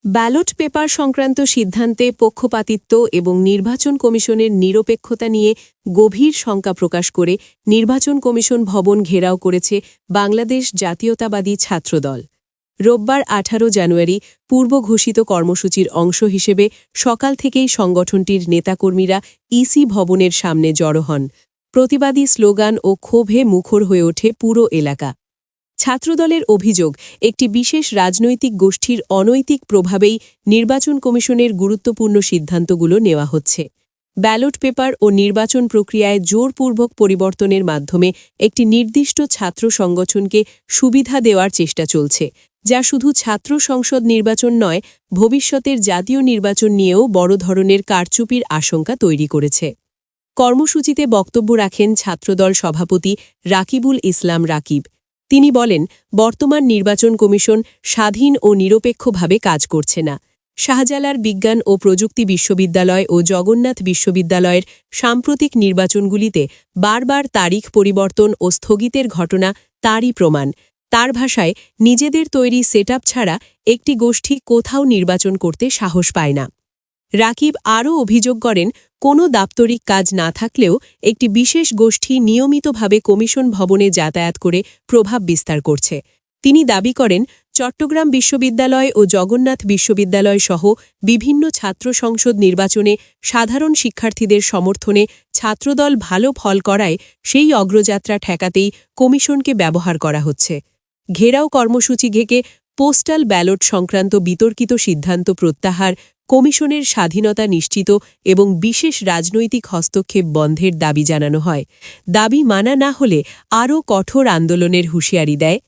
Ballot paper সংক্রান্ত সিদ্ধান্তে পক্ষপাতিত্ব এবং নির্বাচন কমিশনের নিরপেক্ষতা নিয়ে গভীর শঙ্কা প্রকাশ করে নির্বাচন কমিশন ভবন ঘেরাও করেছে বাংলাদেশ জাতীয়তাবাদী ছাত্রদল। রোববার ১৮ জানুয়ারি পূর্ব ঘোষিত কর্মসূচির অংশ হিসেবে সকাল থেকেই সংগঠনটির নেতাকর্মীরা ইসি ভবনের সামনে জড়ো হন। প্রতিবাদী স্লোগান ও ক্ষোভে মুখর হয়ে ওঠে পুরো এলাকা। ছাত্রদলের অভিযোগ, একটি বিশেষ রাজনৈতিক গোষ্ঠীর অনৈতিক প্রভাবেই নির্বাচন কমিশনের গুরুত্বপূর্ণ সিদ্ধান্তগুলো নেওয়া হচ্ছে। ব্যালট পেপার ও নির্বাচন প্রক্রিয়ায় জোরপূর্বক পরিবর্তনের মাধ্যমে একটি নির্দিষ্ট ছাত্র সংগঠনকে সুবিধা দেওয়ার চেষ্টা চলছে, যা শুধু ছাত্র সংসদ নির্বাচন নয়, ভবিষ্যতের জাতীয় নির্বাচন নিয়েও বড় ধরনের কারচুপির আশঙ্কা তৈরি করেছে। কর্মসূচিতে বক্তব্য রাখেন ছাত্রদল সভাপতি রাকিবুল ইসলাম রাকিব। তিনি বলেন, বর্তমান নির্বাচন কমিশন স্বাধীন ও নিরপেক্ষভাবে কাজ করছে না। শাহজালাল বিজ্ঞান ও প্রযুক্তি বিশ্ববিদ্যালয় ও জগন্নাথ বিশ্ববিদ্যালয়ের সাম্প্রতিক নির্বাচনগুলিতে বারবার তারিখ পরিবর্তন ও স্থগিতের ঘটনা তারই প্রমাণ। তার ভাষায়, নিজেদের তৈরি সেটআপ ছাড়া একটি গোষ্ঠী কোথাও নির্বাচন করতে সাহস পায় না। রাকিব আরও অভিযোগ করেন, কোনো দাপ্তরিক কাজ না থাকলেও একটি বিশেষ গোষ্ঠী নিয়মিতভাবে কমিশন ভবনে যাতায়াত করে প্রভাব বিস্তার করছে। তিনি দাবি করেন, চট্টগ্রাম বিশ্ববিদ্যালয় ও জগন্নাথ বিশ্ববিদ্যালয় সহ বিভিন্ন ছাত্র সংসদ নির্বাচনে সাধারণ শিক্ষার্থীদের সমর্থনে ছাত্রদল ভালো ফল করায় সেই অগ্রযাত্রা ঠেকাতেই কমিশনকে ব্যবহার করা হচ্ছে। ঘেরাও কর্মসূচি ঘেঁকে পোস্টাল ব্যালট সংক্রান্ত বিতর্কিত সিদ্ধান্ত প্রত্যাহার, কমিশনের স্বাধীনতা নিশ্চিত এবং বিশেষ রাজনৈতিক হস্তক্ষেপ বন্ধের দাবি জানানো হয়। দাবি মানা না হলে আরও কঠোর আন্দোলনের হুঁশিয়ারি দেয়